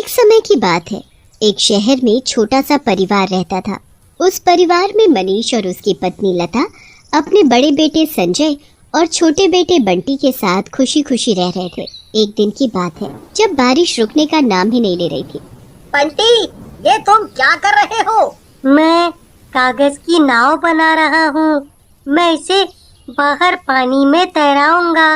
एक समय की बात है। एक शहर में छोटा सा परिवार रहता था। उस परिवार में मनीष और उसकी पत्नी लता अपने बड़े बेटे संजय और छोटे बेटे बंटी के साथ खुशी खुशी रह रहे थे। एक दिन की बात है जब बारिश रुकने का नाम ही नहीं ले रही थी। बंटी, ये तुम क्या कर रहे हो? मैं कागज की नाव बना रहा हूँ। मैं इसे बाहर पानी में तैराऊंगा।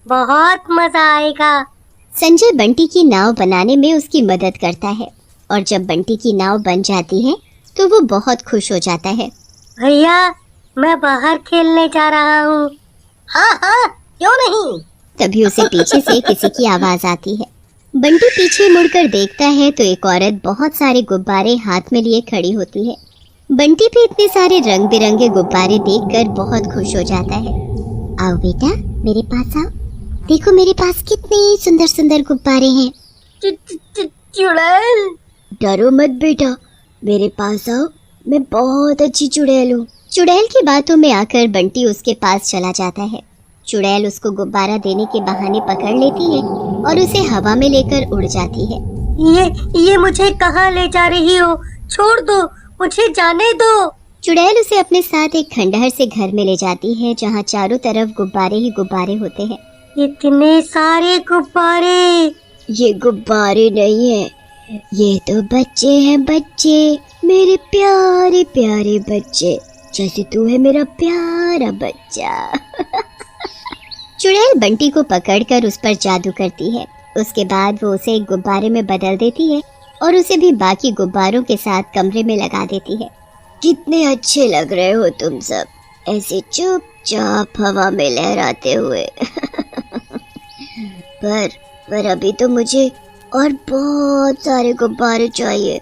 बहुत मजा आएगा। संजय बंटी की नाव बनाने में उसकी मदद करता है और जब बंटी की नाव बन जाती है तो वो बहुत खुश हो जाता है। भैया, मैं बाहर खेलने जा रहा हूँ। हाँ हाँ, क्यों नहीं। तभी उसे पीछे से किसी की आवाज आती है। बंटी पीछे मुड़कर देखता है तो एक औरत बहुत सारे गुब्बारे हाथ में लिए खड़ी होती है। बंटी भी इतने सारे रंग बिरंगे गुब्बारे देखकर बहुत खुश हो जाता है। आओ बेटा, मेरे पास आओ। देखो मेरे पास कितने सुंदर सुंदर गुब्बारे हैं। चुड़ैल, डरो मत बेटा, मेरे पास आओ। मैं बहुत अच्छी चुड़ैल हूँ। चुड़ैल की बातों में आकर बंटी उसके पास चला जाता है। चुड़ैल उसको गुब्बारा देने के बहाने पकड़ लेती है और उसे हवा में लेकर उड़ जाती है। ये मुझे कहाँ ले जा रही हो? छोड़ दो, मुझे जाने दो। चुड़ैल उसे अपने साथ एक खंडहर से घर में ले जाती है जहाँ चारों तरफ गुब्बारे ही गुब्बारे होते हैं। इतने सारे गुब्बारे। ये गुब्बारे नहीं है, ये तो बच्चे हैं, बच्चे, मेरे प्यारे प्यारे बच्चे, जैसे तू है मेरा प्यारा बच्चा। चुड़ैल बंटी को पकड़कर उस पर जादू करती है। उसके बाद वो उसे एक गुब्बारे में बदल देती है और उसे भी बाकी गुब्बारों के साथ कमरे में लगा देती है। कितने अच्छे लग रहे हो तुम सब, ऐसे चुपचाप हवा में लहराते हुए। पर अभी तो मुझे और बहुत सारे गुब्बारे चाहिए।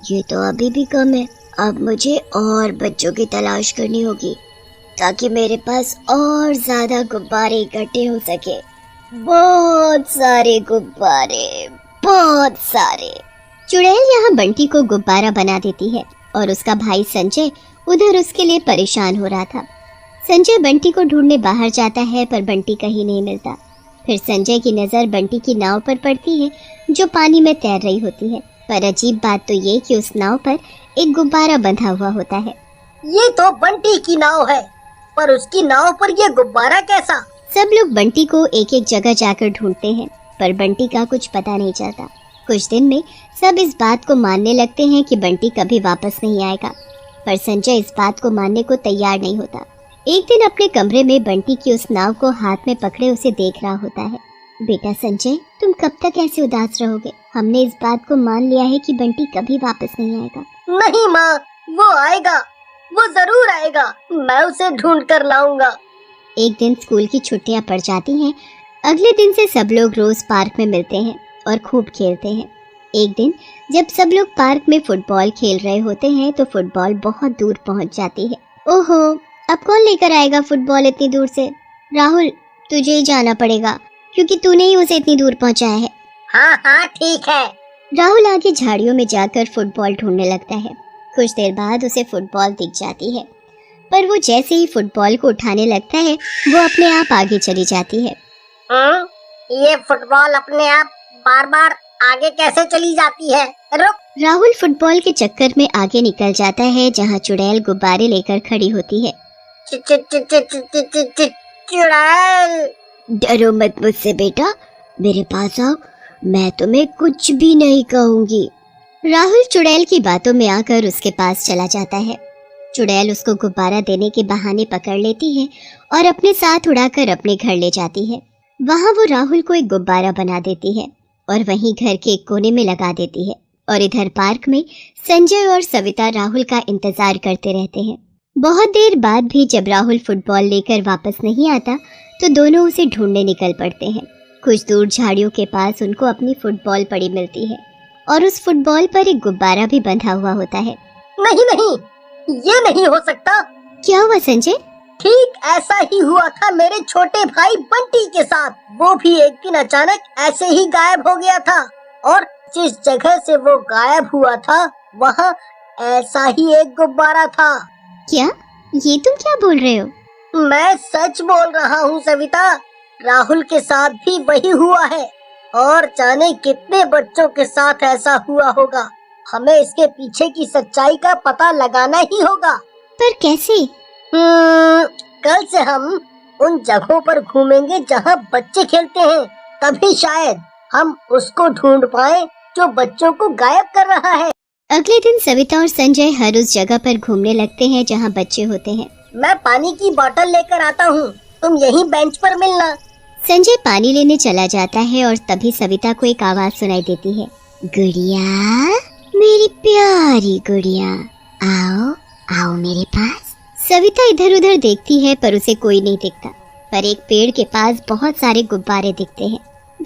ये तो अभी भी कम है। अब मुझे और बच्चों की तलाश करनी होगी ताकि मेरे पास और ज्यादा गुब्बारे इकट्ठे हो सके। बहुत सारे गुब्बारे, बहुत सारे। चुड़ैल यहाँ बंटी को गुब्बारा बना देती है और उसका भाई संजय उधर उसके लिए परेशान हो रहा था। संजय बंटी को ढूंढने बाहर जाता है पर बंटी कहीं नहीं मिलता। फिर संजय की नज़र बंटी की नाव पर पड़ती है जो पानी में तैर रही होती है। पर अजीब बात तो ये कि उस नाव पर एक गुब्बारा बंधा हुआ होता है। ये तो बंटी की नाव है, पर उसकी नाव पर ये गुब्बारा कैसा? सब लोग बंटी को एक एक जगह जाकर ढूंढते हैं पर बंटी का कुछ पता नहीं चलता। कुछ दिन में सब इस बात को मानने लगते हैं कि बंटी कभी वापस नहीं आएगा, पर संजय इस बात को मानने को तैयार नहीं होता। एक दिन अपने कमरे में बंटी की उस नाव को हाथ में पकड़े उसे देख रहा होता है। बेटा संजय, तुम कब तक ऐसे उदास रहोगे? हमने इस बात को मान लिया है कि बंटी कभी वापस नहीं आएगा। नहीं माँ, वो आएगा, वो जरूर आएगा। मैं उसे ढूंढ कर लाऊंगा। एक दिन स्कूल की छुट्टियां पड़ जाती हैं। अगले दिन से सब लोग रोज पार्क में मिलते हैं और खूब खेलते हैं। एक दिन जब सब लोग पार्क में फुटबॉल खेल रहे होते हैं तो फुटबॉल बहुत दूर पहुंच जाती है। ओहो, अब कौन लेकर आएगा फुटबॉल इतनी दूर से? राहुल, तुझे ही जाना पड़ेगा क्योंकि तूने ही उसे इतनी दूर पहुंचाया है। हाँ हाँ ठीक है। राहुल आगे झाड़ियों में जाकर फुटबॉल ढूंढने लगता है। कुछ देर बाद उसे फुटबॉल दिख जाती है, पर वो जैसे ही फुटबॉल को उठाने लगता है वो अपने आप आगे चली जाती है। ये फुटबॉल अपने आप बार बार आगे कैसे चली जाती है? रुक। राहुल फुटबॉल के चक्कर में आगे निकल जाता है जहाँ चुड़ैल गुब्बारे लेकर खड़ी होती है। चुड़ैल, डरो मत मुझसे बेटा, मेरे पास आओ, मैं तुम्हें कुछ भी नहीं कहूँगी। राहुल चुड़ैल की बातों में आकर उसके पास चला जाता है। चुड़ैल उसको गुब्बारा देने के बहाने पकड़ लेती है और अपने साथ उड़ाकर अपने घर ले जाती है। वहाँ वो राहुल को एक गुब्बारा बना देती है और वहीं घर के एक कोने में लगा देती है। और इधर पार्क में संजय और सविता राहुल का इंतजार करते रहते हैं। बहुत देर बाद भी जब राहुल फुटबॉल लेकर वापस नहीं आता तो दोनों उसे ढूंढने निकल पड़ते हैं। कुछ दूर झाड़ियों के पास उनको अपनी फुटबॉल पड़ी मिलती है और उस फुटबॉल पर एक गुब्बारा भी बंधा हुआ होता है। नहीं नहीं, ये नहीं हो सकता। क्या हुआ संजय? ठीक ऐसा ही हुआ था मेरे छोटे भाई बंटी के साथ। वो भी एक दिन अचानक ऐसे ही गायब हो गया था और जिस जगह से वो गायब हुआ था वहाँ ऐसा ही एक गुब्बारा था। क्या? ये तुम क्या बोल रहे हो? मैं सच बोल रहा हूँ सविता, राहुल के साथ भी वही हुआ है और जाने कितने बच्चों के साथ ऐसा हुआ होगा। हमें इसके पीछे की सच्चाई का पता लगाना ही होगा। पर कैसे? कल से हम उन जगहों पर घूमेंगे जहाँ बच्चे खेलते हैं, तभी शायद हम उसको ढूंढ पाए जो बच्चों को गायब कर रहा है। अगले दिन सविता और संजय हर उस जगह पर घूमने लगते हैं जहाँ बच्चे होते हैं। मैं पानी की बोतल लेकर आता हूँ, तुम यहीं बेंच पर मिलना। संजय पानी लेने चला जाता है और तभी सविता को एक आवाज सुनाई देती है। गुड़िया, मेरी प्यारी गुड़िया, आओ आओ मेरे पास। सविता इधर उधर देखती है पर उसे कोई नहीं दिखता, पर एक पेड़ के पास बहुत सारे गुब्बारे दिखते हैं।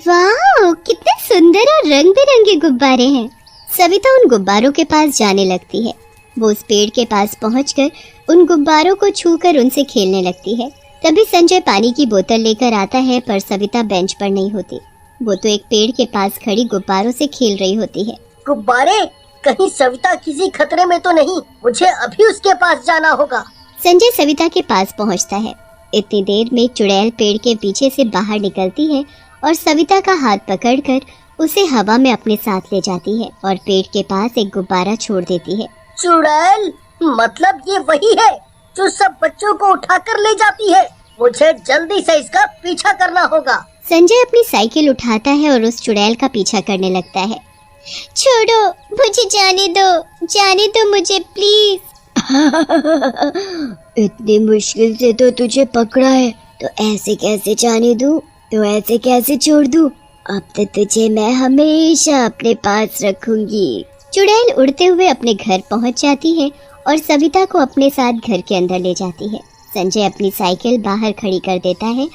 वाह, कितने सुंदर और रंग बिरंगे गुब्बारे हैं। सविता उन गुब्बारों के पास जाने लगती है। वो उस पेड़ के पास पहुंचकर उन गुब्बारों को छूकर उनसे खेलने लगती है। तभी संजय पानी की बोतल लेकर आता है, पर सविता बेंच पर नहीं होती। वो तो एक पेड़ के पास खड़ी गुब्बारों से खेल रही होती है। गुब्बारे, कहीं सविता किसी खतरे में तो नहीं? मुझे अभी उसके पास जाना होगा। संजय सविता के पास पहुंचता है। इतनी देर में चुड़ैल पेड़ के पीछे से बाहर निकलती है और सविता का हाथ पकड़कर उसे हवा में अपने साथ ले जाती है और पेड़ के पास एक गुब्बारा छोड़ देती है। चुड़ैल, मतलब ये वही है जो सब बच्चों को उठाकर ले जाती है। मुझे जल्दी से इसका पीछा करना होगा। संजय अपनी साइकिल उठाता है और उस चुड़ैल का पीछा करने लगता है। छोड़ो, मुझे जाने दो मुझे प्लीज। इतनी मुश्किल से तो तुझे पकड़ा है, तो ऐसे कैसे जाने दूं? तो ऐसे कैसे छोड़ दूं? अब तो तुझे मैं हमेशा अपने पास रखूंगी। चुड़ैल उड़ते हुए अपने घर पहुंच जाती है और सविता को अपने साथ घर के अंदर ले जाती है। संजय अपनी साइकिल बाहर खड़ी कर देता है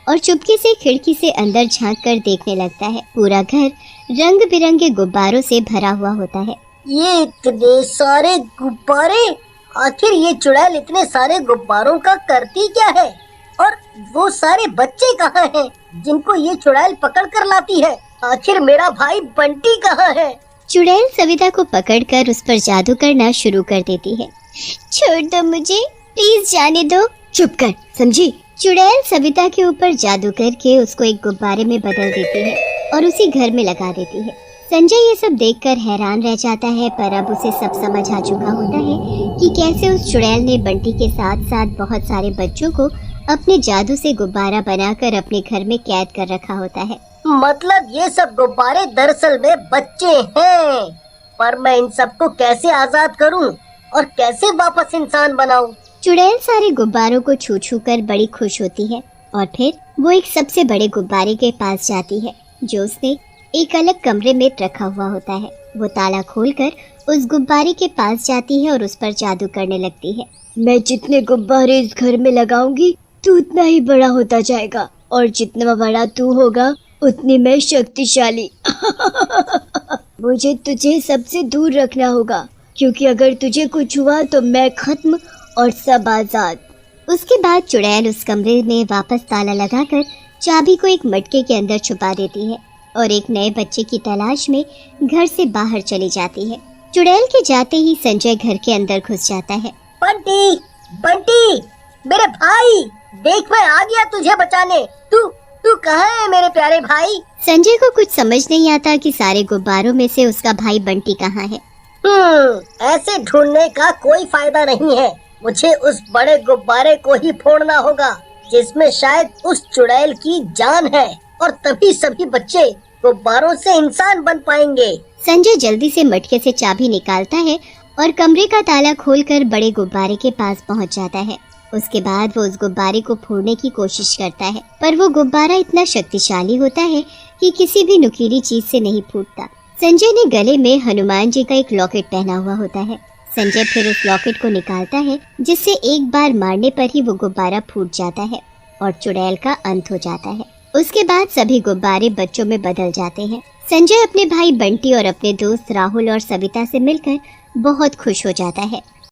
और चुपके से खिड़की से अंदर झांक कर देखने लगता है। पूरा घर रंग बिरंगे गुब्बारों से भरा हुआ होता है। ये इतने सारे गुब्बारे, आखिर ये चुड़ैल इतने सारे गुब्बारों का करती क्या है? और वो सारे बच्चे कहाँ हैं जिनको ये चुड़ैल पकड़ कर लाती है? आखिर मेरा भाई बंटी कहाँ है? चुड़ैल सविता को पकड़कर उस पर जादू करना शुरू कर देती है। छोड़ दो मुझे, प्लीज जाने दो। चुप कर, समझी? चुड़ैल सविता के ऊपर जादू करके उसको एक गुब्बारे में बदल देती है और उसी घर में लगा देती है। संजय ये सब देखकर हैरान रह जाता है, पर अब उसे सब समझ आ चुका होता है कि कैसे उस चुड़ैल ने बंटी के साथ साथ बहुत सारे बच्चों को अपने जादू से गुब्बारा बनाकर अपने घर में कैद कर रखा होता है। मतलब ये सब गुब्बारे दरअसल में बच्चे हैं, पर मैं इन सबको कैसे आजाद करूं और कैसे वापस इंसान बनाऊं? चुड़ैल सारे गुब्बारों को छू छू कर बड़ी खुश होती है और फिर वो एक सबसे बड़े गुब्बारे के पास जाती है जो उसने एक अलग कमरे में रखा हुआ होता है। वो ताला खोलकर उस गुब्बारे के पास जाती है और उस पर जादू करने लगती है। मैं जितने गुब्बारे इस घर में लगाऊंगी तू उतना ही बड़ा होता जाएगा, और जितना बड़ा तू होगा उतनी मैं शक्तिशाली। मुझे तुझे सबसे दूर रखना होगा, क्योंकि अगर तुझे कुछ हुआ तो मैं खत्म और सब आजाद। उसके बाद चुड़ैल उस कमरे में वापस ताला लगाकर चाबी को एक मटके के अंदर छुपा देती है और एक नए बच्चे की तलाश में घर से बाहर चली जाती है। चुड़ैल के जाते ही संजय घर के अंदर घुस जाता है। बंटी, बंटी, मेरे भाई, देख मैं आ गया तुझे बचाने। तू कहाँ है मेरे प्यारे भाई? संजय को कुछ समझ नहीं आता कि सारे गुब्बारों में से उसका भाई बंटी कहाँ है। ऐसे ढूंढने का कोई फायदा नहीं है। मुझे उस बड़े गुब्बारे को ही फोड़ना होगा जिसमें शायद उस चुड़ैल की जान है, और तभी सभी बच्चे गुब्बारों से इंसान बन पाएंगे। संजय जल्दी से मटके से चाबी निकालता है और कमरे का ताला खोलकर बड़े गुब्बारे के पास पहुंच जाता है। उसके बाद वो उस गुब्बारे को फोड़ने की कोशिश करता है, पर वो गुब्बारा इतना शक्तिशाली होता है कि किसी भी नुकीली चीज से नहीं फूटता। संजय ने गले में हनुमान जी का एक लॉकेट पहना हुआ होता है। संजय फिर उस लॉकेट को निकालता है, जिससे एक बार मारने पर ही वो गुब्बारा फूट जाता है और चुड़ैल का अंत हो जाता है। उसके बाद सभी गुब्बारे बच्चों में बदल जाते हैं। संजय अपने भाई बंटी और अपने दोस्त राहुल और सविता से मिलकर बहुत खुश हो जाता है।